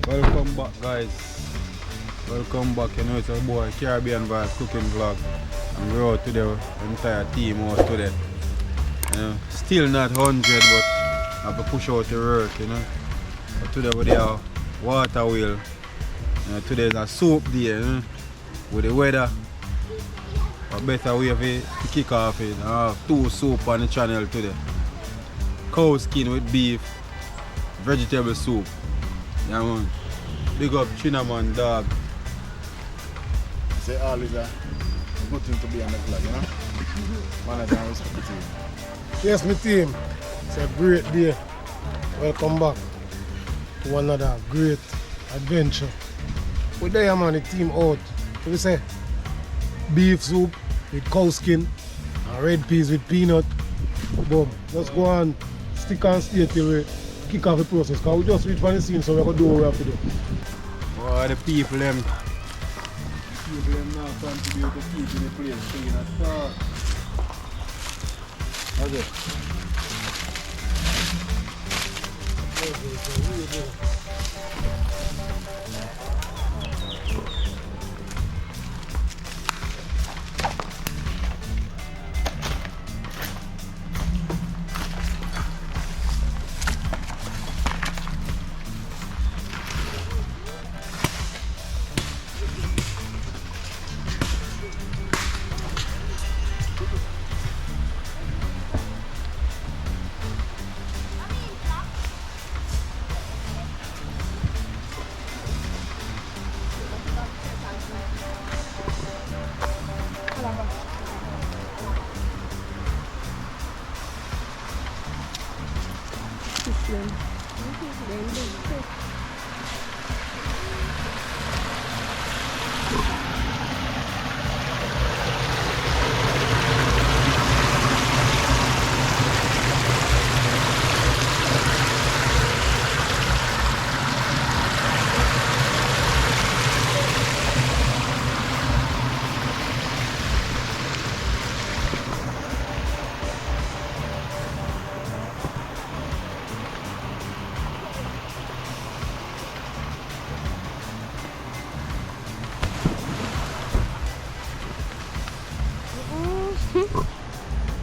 Welcome back, guys. Welcome back. You know it's our boy Caribbean Vibes cooking vlog. And we're out today, the entire team out today. You know, still not 100, but I have to push out the work, you know. But today we have water wheel. You know, today is a soup day, you know. With the weather, a better way to kick off it. I have 2 soup on the channel today. Cow skin with beef, vegetable soup. Yeah, man. Big up Chinaman, dog. Say always a good thing to be on the vlog, you know? Manager and respect the team. Yes, my team. It's a great day. Welcome back to another great adventure. We're there, man, the team out. What we say? Beef soup with cow skin and red peas with peanut. Boom. Let's go on, stick and stay till we kick off the process. Because we just reach from the scene, so we're going to do what we have to do. Oh, the people them now contribute to keeping the place clean at all. Okay.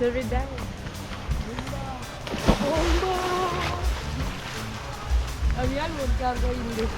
Every day. Bomba! Ami almost can't go in this.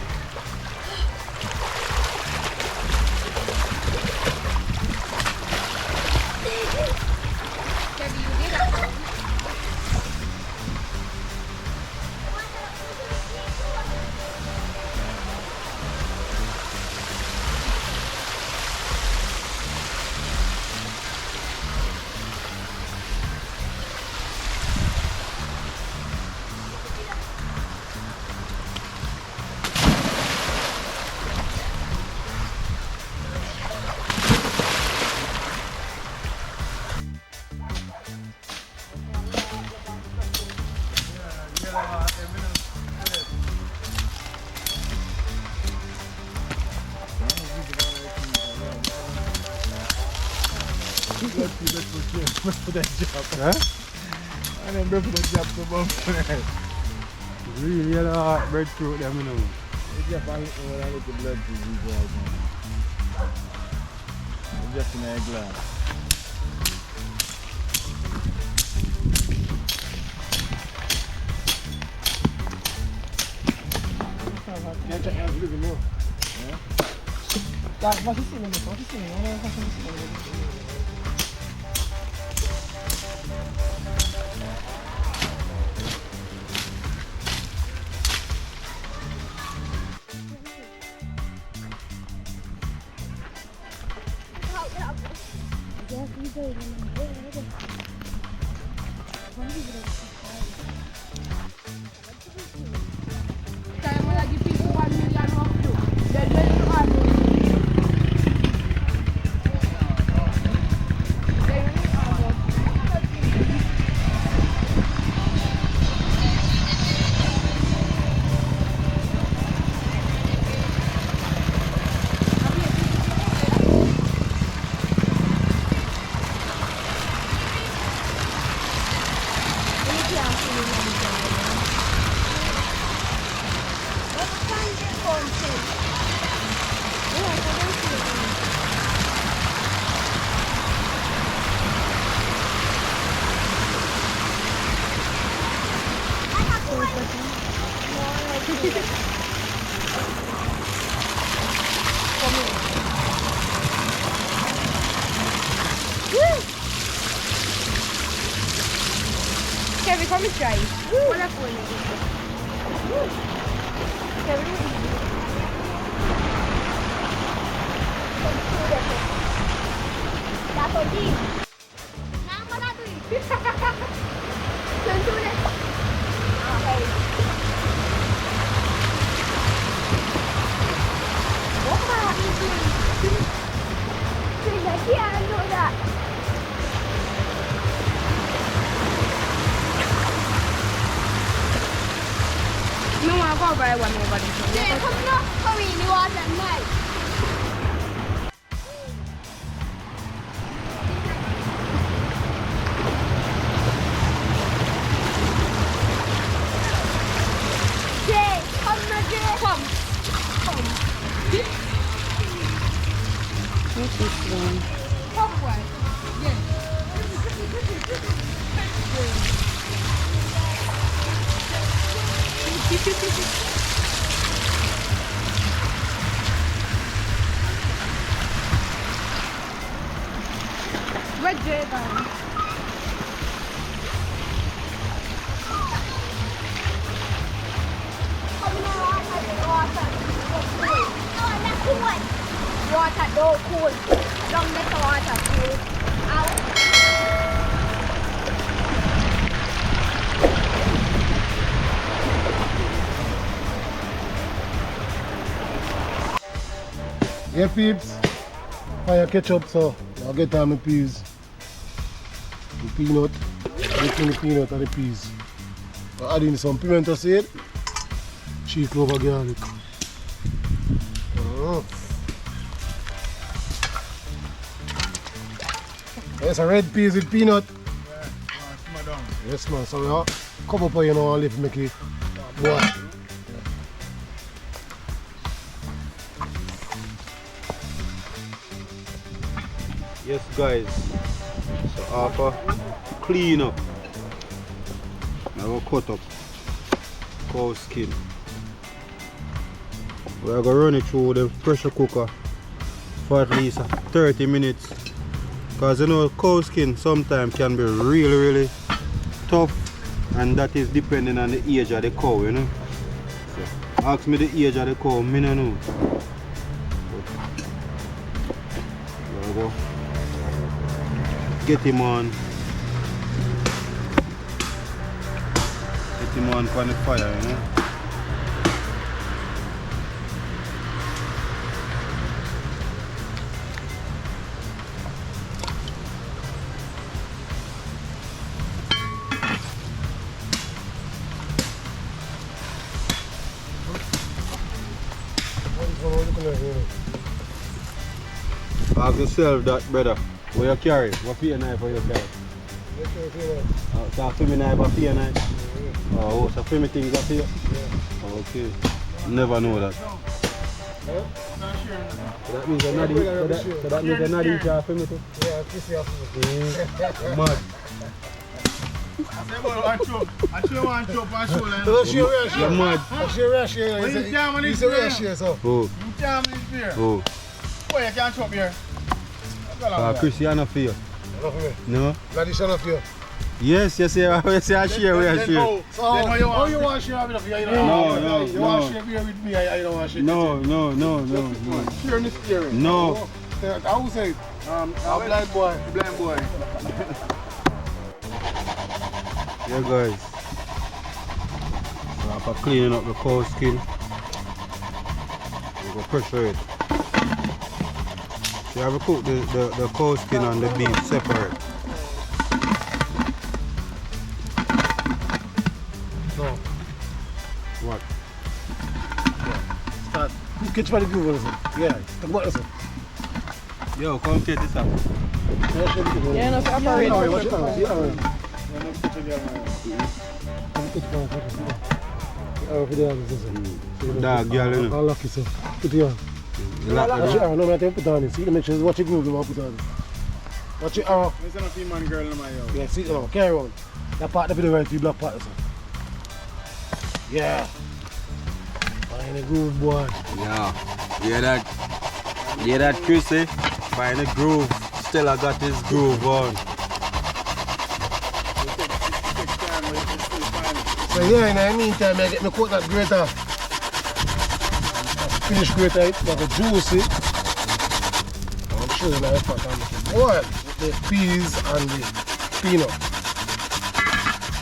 For that job. Huh? I didn't for that job so bump for that. Really yellow heart breadfruit them, you know. It's just I hit me when I get the blood to these guys now. I'm just in a glass. Saya mau lagi pintu 1 million waktu. Dan beli anu. Kevin, come and try. Wala po na dito. Kevin, dato di. Nama dato di. Sentuh. Okay. Wah, ini. Lagi anu dah. No, I'll go buy one more body. Yeah, come on, hurry, you are that night. Jay, come on, Jay. Come. What's this one? Come, boy. Yeah. What Jay done? Water, no cool. Don't let the water cool. Out. Yeah, peeps. Fire ketchup, so I'll get on my peas. The peanut. Between the peanut and the peas. I'll add in some pimento seed. Cheese clover garlic. There's a red peas with peanut. Yes, man. So we come up here, you know, and leave make it boil. Yes guys, so after clean up, now we'll cut up cow skin. We are going to run it through the pressure cooker for at least 30 minutes, because you know cow skin sometimes can be really tough, and that is depending on the age of the cow, you know. So ask me the age of the cow, I don't know. There we go. Get him on the fire, you know. Ask yourself that, brother. What you carry? What fear knife for you carry? So a film knife or fear knife? Oh, so film things are fear? Yeah. Okay. Never know that. So that means you're not eating a film too? Yeah, kiss you off. Mad. You're mad. Oh. Boy, you can't chop here. Chris, you're not fear. No? Bloody son of you. Yes, I share, we are share. So how you want to share with me? No. You want to share beer with me? I don't want to share. No. Share the steering. No. How would say it? A blind boy. Yeah guys. So after cleaning up the cow skin, we go pressure it. So you have to cook the cow skin and the beef separate. No. What? Start. Catch by the Google. Yeah. Talk about this. Yo, come take this up. Yeah, no, separate. Dog, girl, you know. I'll lock it, so. Put it on. No, I have to put on it. See, make sure watch it Google, I'll put it on. Watch it arrow. It's not a female girl in my yard. Yeah, see it now. Carry on. That part, the video right to the black part, so. Yeah. Find a groove, boy. Yeah. Hear that, Chris, eh? Find a groove. Stella got his groove on. So yeah, in the meantime, I get me coat that grater. Finish grater, it's like a juicy. I'll show you now if I can make it boil with the peas and the peanut.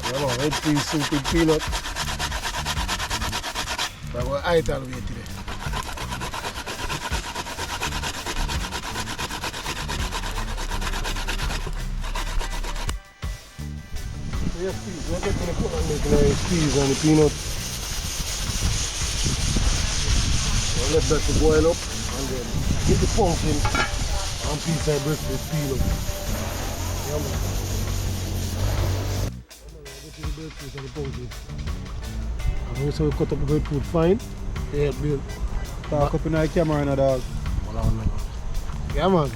You know, red peas soup with peanut. So I'm going to eat all the way today. Yes, peas. We're getting the cook and making the peas and the peanut. We'll let that to boil up and then get the pumpkin and peas and breakfast peanut. Yeah, man. Get the breadfruit and the pumpkin. And also we cut up the breadfruit fine. Yeah, Bill. Talk up in the camera now, dog. Yeah, man.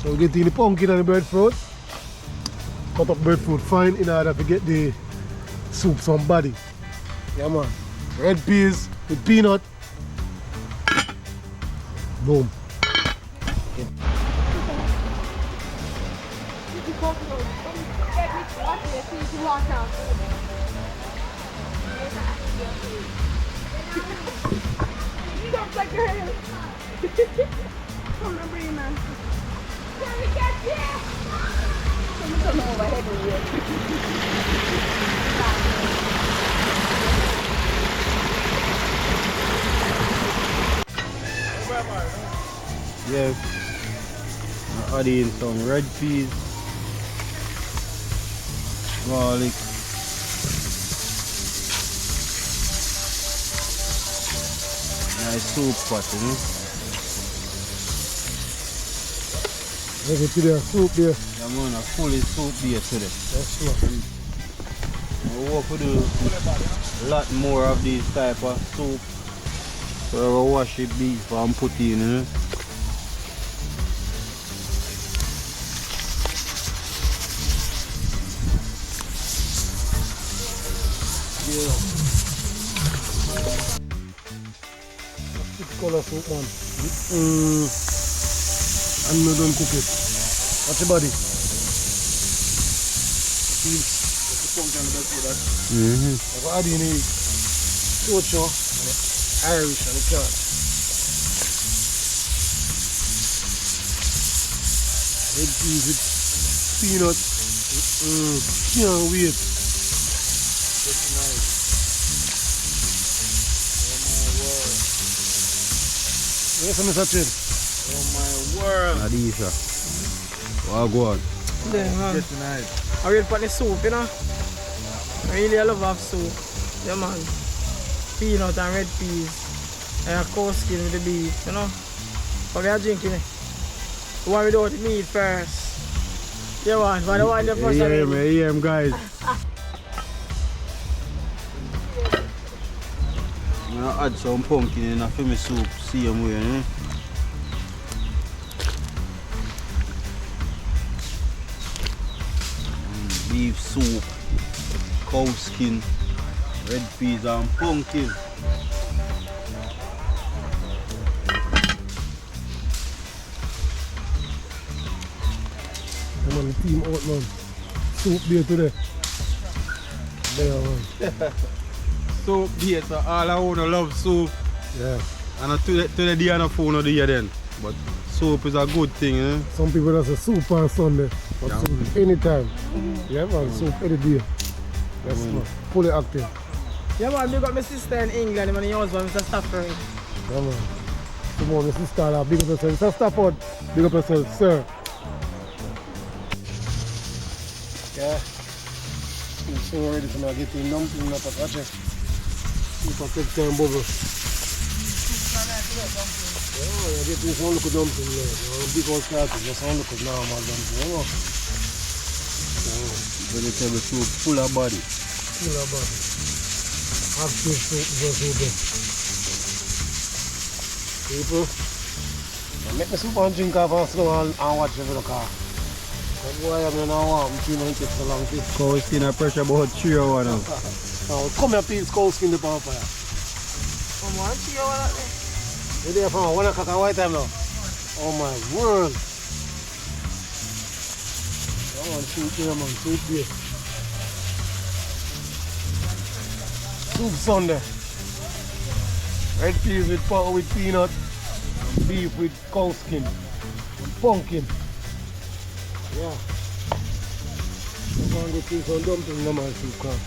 So we get the pumpkin and the breadfruit. Cut up breadfruit fine in order to get the soup some body. Yeah, man. Red peas with peanut. Boom. You don't like your hair. Come on, bring man. Let me get you. Come on, over here. Yeah. I'll add in some red peas, garlic, nice soup pot, you know. Let's get to the soup there. I'm gonna fully soup here today. That's right. I hope we do a lot more of these type of soup. So I will wash the beef and put in, you know. Yeah. Six color soup, man. And we don't cook it. What's your body? I go add in the torcho, and the Irish and the carrot. Red peas with peanuts. Can't wait. That's nice. Yes, Mr. Chin. Oh my word. Adisha. What go on? Yeah, man. That's nice. I really put the soup, you know. I really love have soup. Yeah, man. Peanut and red peas. And a cow skin with the beef, you know. But we are drinking it. The one without the meat first. Yeah, man. But the one the first Yeah, guys. I'm gonna add some pumpkin in a my soup, same way, eh? Beef soup, cow skin, red peas and pumpkin. I'm on the team out, man. Soup there today. There, man. Soup here, so all I wanna love soup. Yeah. And today they are not phone of the year then. But soup is a good thing, eh? Some people that's a soup on Sunday. But Yeah. soup anytime. Yeah, man. Soup any day. Yes, man. Fully active. Yeah, man. Big up my sister in England. My husband, Mr. Stafford. Yeah, man. Come on, Mr. Starla. Big up yourself. Mr. Stafford. Big up yourself, sir. Yeah. I'm so ready to now get in dumpling up at Ache. Keep a quick time bubble. Yeah, I get this one look at dumpling there. Big old started, just one look at normal dumpling, you know. Vegetable soup full of body. Full of body. Active soup, just so good. People, make me soup and drink off and slow and watch over the car. That boy I'm in now, I'm feeling it takes a long time. Cow skin a pressure about 3 hours now. Now, come here, please, cow skin the power fire. Come on, see how that is. You there from 1 o'clock at white time now? Oh my word. Come on, soup there, man, soup there. Soup Sunday. Red peas with powder with peanut, and beef with cow skin, and pumpkin. Yeah. I'm going to go see some dumpling no man soup come.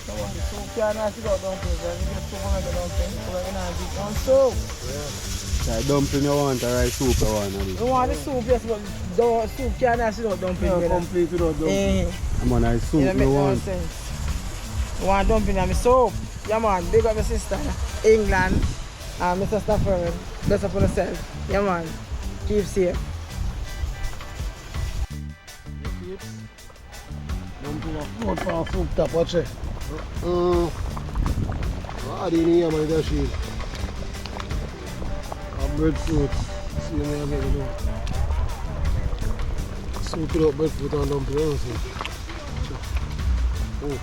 Come on, the soup can't ask you about dumplings. You get 200 dumplings. So we're going to get on soup. Like dumpling you want or rice soup you want? You want the soup, yes, but the soup can't ask you about dumplings. Yeah, you know. complete without dumpling. I'm on rice soup It don't make you no want. sense. You want dumpling and my soup. Yeah, man, big up my sister. England. Mr. Stafford. Bless up on yourself. Yeah, man. Keep safe. Dumpling of fruit for a soup top, watch it. What in here, man, that's it. Breadfruit. See me again, you know. Soup without breadfruit and dumpling, you see. Oh.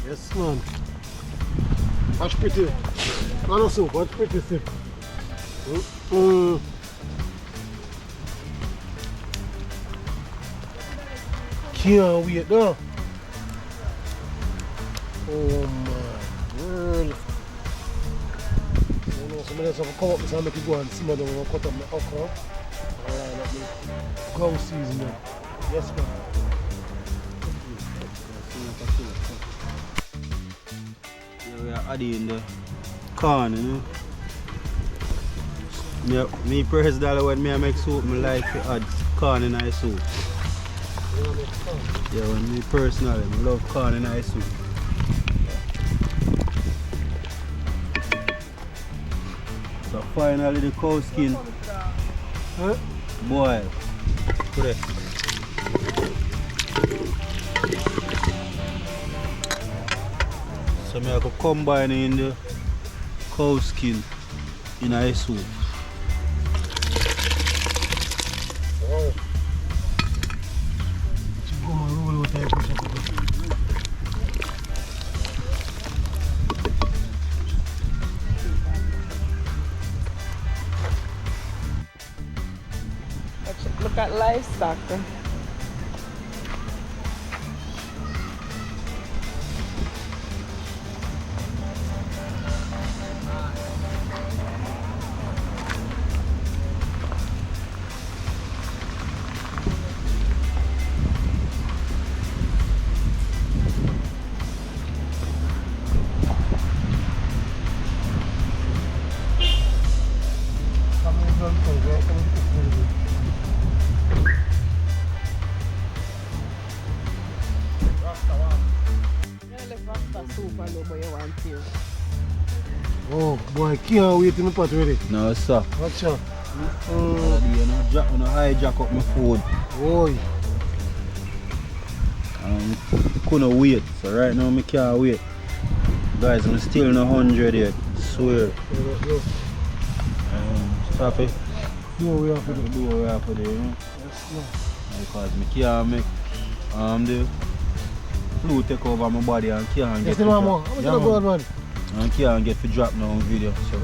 Yes, man. Watch pretty. No soup, watch pretty soup. Can't wait, no? Oh my word. You know, somebody else have to come up with and make it go and simmer down and cut up my okra. And line up my cow seasoning. Yes, man. Yeah, we are adding the corn, you know. Me personally, when I make soup, I like to add corn in my soup. Yeah, when me personally, I love corn in my soup. So finally the cow skin boil. Correct. So I go combine in the cow skin in a soup. Wow. Come on, roll out there, push up. look at livestock. Oh boy, can't wait till my pot ready. No, sir. Watch out. You know, hijack up my food. Boy. Couldn't wait, so right now I can't wait. Guys, I'm still in 100 yet, swear. Stop it. Do what we have to do. Do what we have to do, you know? Yes, no. Because I can't make the flu take over my body and can't Yes, get the to man, drop. how much you go on, man? And can't get to drop now on video. So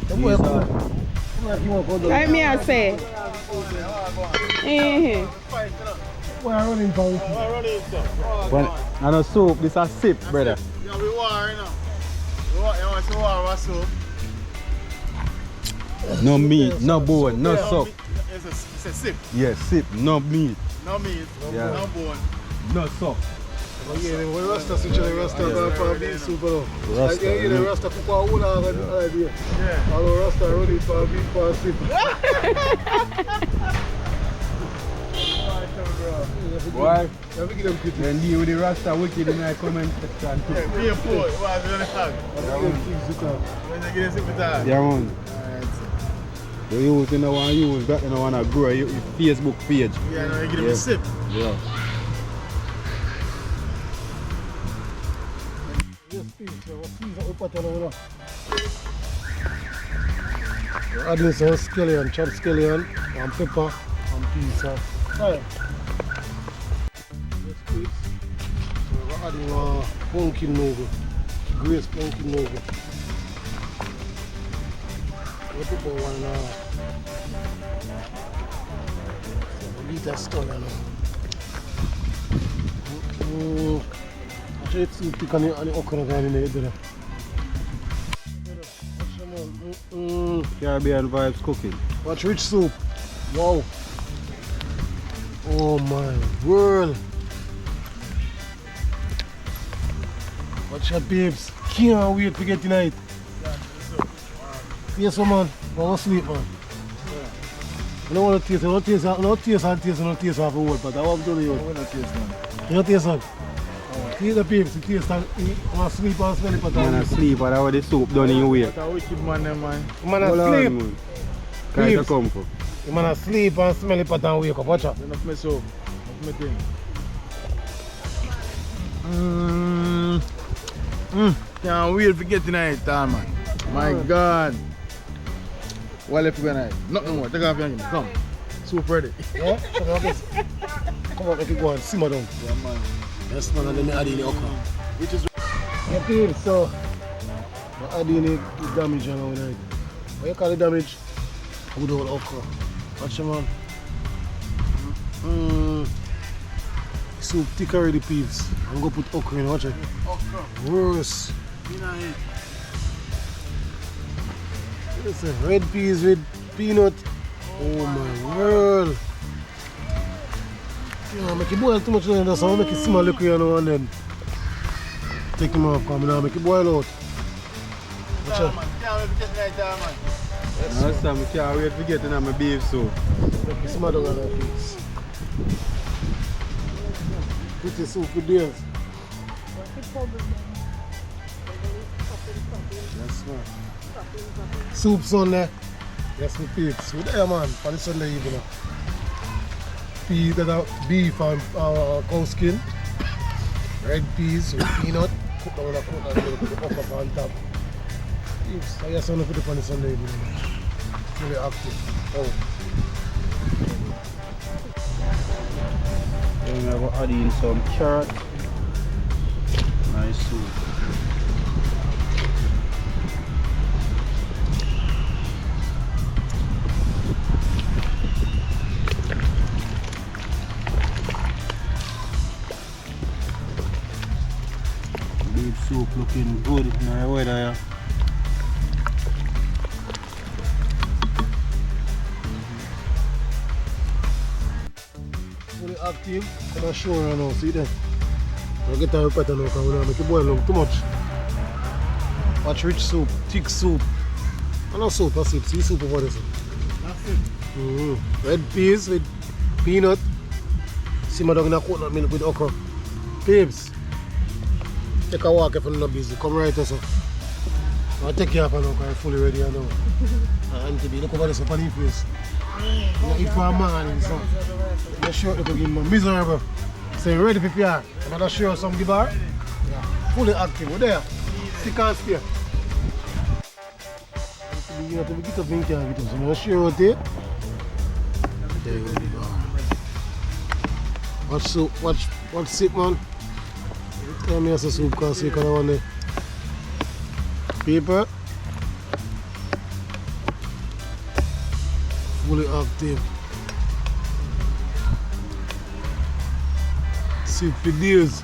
The boy, these come are- on. Like me I say. Boy, I'm running for it. Well, and a soup, this a sip, brother. Yeah, we war, you know. You want to war, what's up? No meat, no bone, no suck. It's a sip. Yes, sip, no meat, No meat, Yeah. no bone. no suck. Yeah, when Rasta switch the Rasta go for beef soup, you know. Rasta, Like, you know, Rasta cook a whole lot of idea. Yeah. All Rasta running for beef for soup. Why? You have to give them credit. Then deal with the Rasta wicked in my comment section too. Yeah, be a poor. What's the tag? You have to give them things to talk. When you get a sip of tag. Yeah, man. Alright. The youth you know want to use that you know want to grow your Facebook page. Yeah, no, you give them Yeah. a sip. Yeah. Yes, please. Please, up at all. We're adding some scallion, chopped scallion, and pepper, and peas. Right. Yes, please. So we're adding pumpkin noodle, grace pumpkin noodle. We'll put one liter story now. Actually, it's thick on the okra in there. Caribbean vibes cooking. Watch rich soup. Wow. Oh my world. Watch your babes. Can't wait to get tonight. Yes, man. Go to sleep, man. I don't want to taste. I don't taste off the word, but I want to tell you. I want to taste, man. You don't taste it. Taste the babes. You taste and you want to sleep and smell it. Man asleep and I want the soup done in your way. That's a wicked man, there, man. Man Hold on, asleep. man. Kind of Babes. come for. You man asleep and smell it and wake up. Watch out. Enough mess up. Enough me thing. Can't wait to get tonight, man. My God. Well, if we're gonna nothing more. Take off your hand. Come. Soup ready. Yeah? Come on, guys. Come on, make it go and simmer down. Yeah, man. Yes, man, and then I add in the okra. Which is Yeah, please, so I add in the damage and all that. What you call the damage? Good old okra. Watch it, man. Soup thick already, peeps. I'm gonna put okra in, watch it. okra. Worse. You know it. Listen, red peas with peanut. Oh my world. Yeah, make it boil too much then, so I'll make it simmer liquid, you know, and then take him off, come now, make it boil out. Watch out. Man. Can't wait to get tonight, man. Last time I can't wait to get in my beef soup. Make it simmer down on that, please. Put the soup with this. Yes, man. Soup Sunday. Yes, we peeps. With there, man, on the Sunday evening. Peas that are beef and cow skin. Red peas with peanut. Cook down and cook and put the up on top. Peeps. I just want to put it on the Sunday evening. Really active. Oh. Then we have to add in some carrot. Nice soup. Looking good in the weather, yeah. Fully active, I'm not sure right now, see them. I'll get a better now because we don't make it boil long too much. Watch rich soup, thick soup. And not soup, that's it. See soup over there. That's it. Red peas with peanut. Simmer down in a coconut milk with okra. Babes, take a walk if you're not busy. Come right also. I'll take you up now because I'm fully ready now. Auntie B, look over this up on your face. You eat for a man and so. You're sure you can give me miserable. So you ready for PR? I'm going to show you some give her. Yeah. Fully active. We're there. Stick and stay. You have to get up and get up. So I'm going to show you what it is. There you go. Watch soup. Watch soup, man. Tell me as a soup because you can want the paper. Fully active. Sit for days.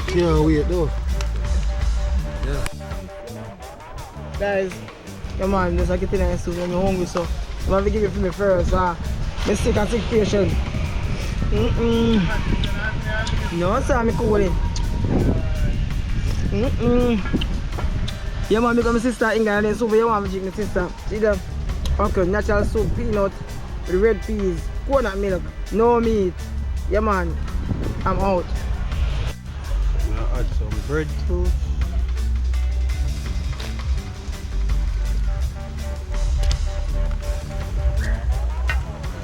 Can't wait though. Guys, yeah man, just like getting in soup when you're hungry, so I'm going to give it for me first. I'm sick and sick patient. No, sir, I'm cooling. Yeah man, because my sister England and soup, you want me to drink my sister. See them? Okay, natural soup, peanut, with red peas, coconut milk, no meat. Yeah man, I'm out. I'm gonna add some bread too.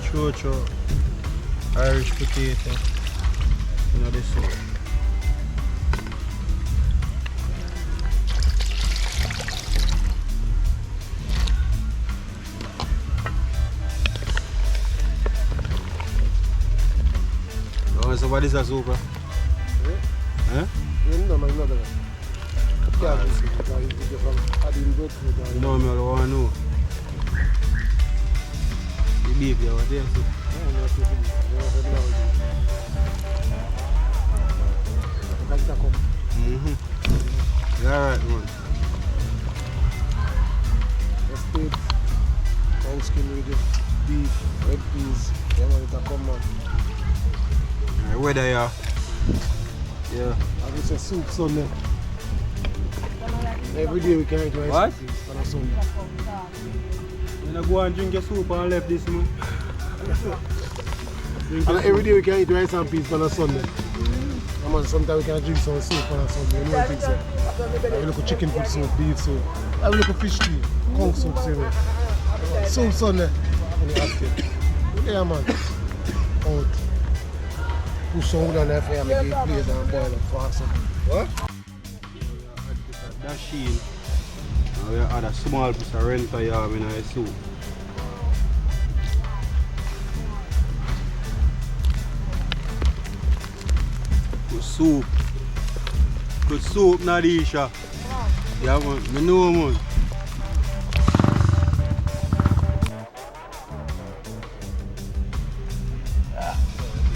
Chocho, Irish potato, you know this soup. Oh, so what is that soup? Huh? No, man, not that. You know me, I don't want to know. The beef, yeah, what there? Alright, man. Steak, cow skin with the beef, red peas, yeah man, it'll come man. Weather, yeah. Yeah. And it's a soup Sunday. Every day we can eat rice What? and peas on a Sunday. You know, go and drink your soup and left this, man. And every day we can eat rice and peas on a Sunday. Yeah, man, sometimes we can drink some soup on a Sunday. You know what I think so? Have a little chicken foot soup, beef soup. Have a little fish tea, conch soup, say soup Sunday. And you ask it. Yeah man. Out. Put some wood on there for you and make it blaze and boil it fast. What? That sheen. And we add a small piece of renta yam in the soup. Good soup. Good soup, Nadisha. Yeah, man. I know, man.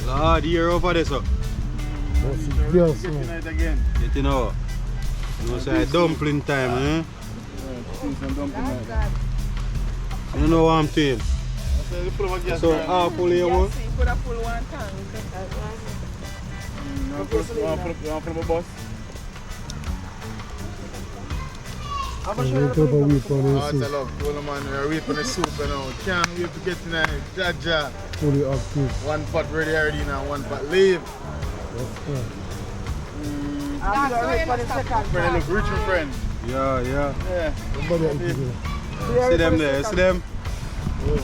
Lord, here over there, sir. Yes, Get man. tonight again. You know, you know, say dumpling time, eh? See some dumpling night. You know what I'm saying? So, full of a gas So, can. half full here, man. You could have pulled one tank. You want to pull up a bus? Wait over a week for the Oh, it's a soup. love. Cool, man. We're waiting for the soup, you know. Can't wait to get tonight. Jaja. Fully active. One pot ready already now, one pot leave. I'm going to for the second. Friend, look rich, my friend. Yeah, yeah. Yeah. Nobody active. See them there, see them?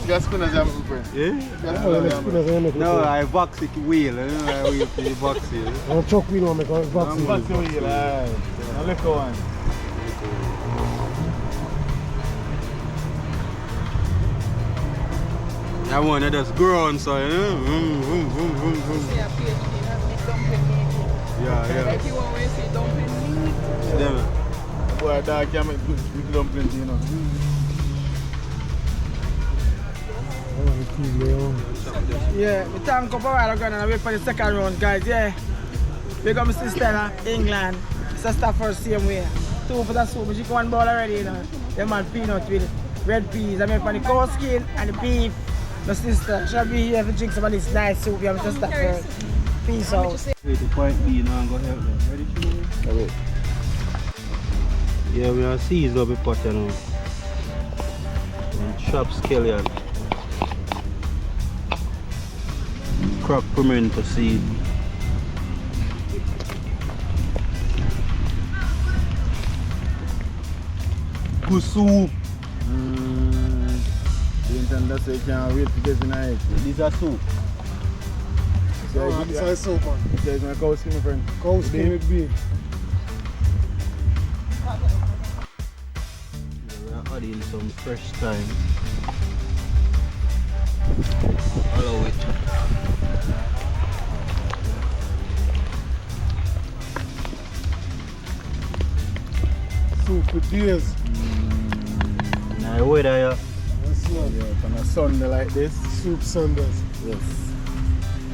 Gas spinners, my friend. Yeah? Gas Oh, spinners, let's my put friend. it in the No, I box it wheel, you know, I wheel to the box here. I'll chuck wheel on me because it's I'm vaccine. Back to wheel, aye. Now lift one. That one that just grow on, so, you know? Vroom, vroom, vroom, vroom, vroom. Yeah, yeah. If you want to see dumpling meat. See them? Boy, dog can make good dumplings, you know. Yeah, we thank up a while ago and I wait for the second round, guys. Yeah. We got my sister in England. Sister first same way. 2 for the soup. She got 1 bowl already, you know. The man peanut with red peas. I made for the cow skin and the beef. My sister, she'll be here to drink some of this nice soup. Yeah, my sister first. Peace out. Wait, the quiet bee now and go help them. Ready, Shimon? Wait. Yeah, we are seized up a pot, you know. And chop scallion. Crack pimento seed. Good soup. The intended say can't wait to get tonight. This is soup. So This is soup, man. it's my cow skin, my friend. Cow skin with beef. We are adding some fresh thyme. Allow it. Soup with days. Now weather yeah. Yes, man. Yeah, on a Sunday like this. Soup Sundays. Yes.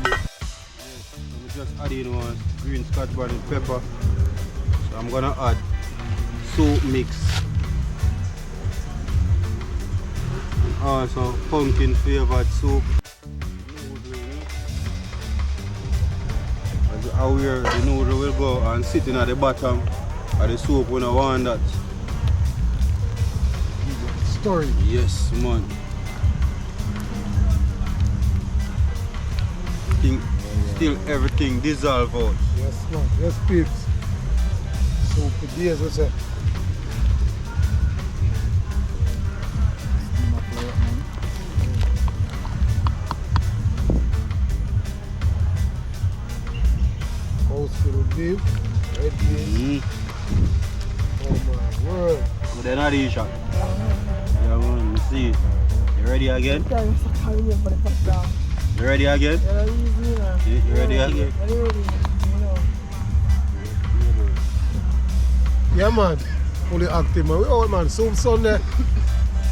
We just add in one green scotch bonnet pepper. So I'm gonna add soup mix. Also pumpkin flavored soup. As how where the noodle will go and sitting at the bottom of the soup when I want that. Story. Yes man. Still everything dissolve out. Yes, man. Yes, peeps. Soup with days, we say. Cow skin with beef. Red beans. Oh my word. But then I did shot. Yeah man, you see. You ready again? Yeah, I'm so carrying you for the first down. You ready again? Yeah, easy, you know. You ready again? Yeah, ready, you know. Yeah, man. Fully active, man. Oh, man. Soup Sunday.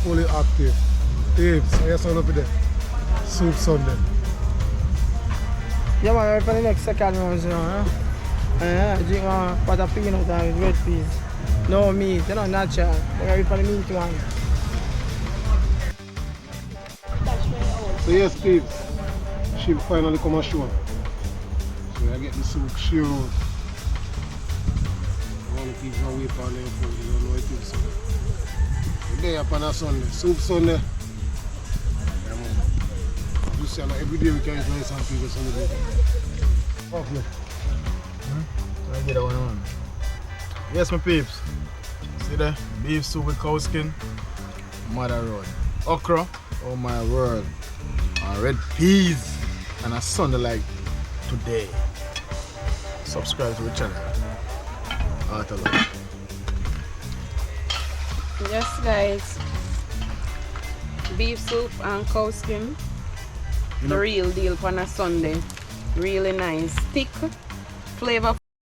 Fully active. Peeps, I just want to be there. Soup Sunday. Yeah, man, we're ready for the next second round, you know. Drink one pot of peanut and red peas. No meat, you know, natural. We're ready for the meat one. So, yes, peeps. She finally come ashore. So, I get the soup sure. All the people wait for them food, you don't know what it is. We're there upon a Sunday. Soup Sunday. Yeah, man. You see, every day we can enjoy some people Sunday. Lovely. I get that one on. Yes, my peeps. See there? Beef soup with cow skin. Mother road. Okra. Oh my word. And red peas. And a Sunday like today. Subscribe to the channel. Art of Life. Yes, guys. Beef soup and cow skin. The real deal on a Sunday. Really nice. Thick, flavor.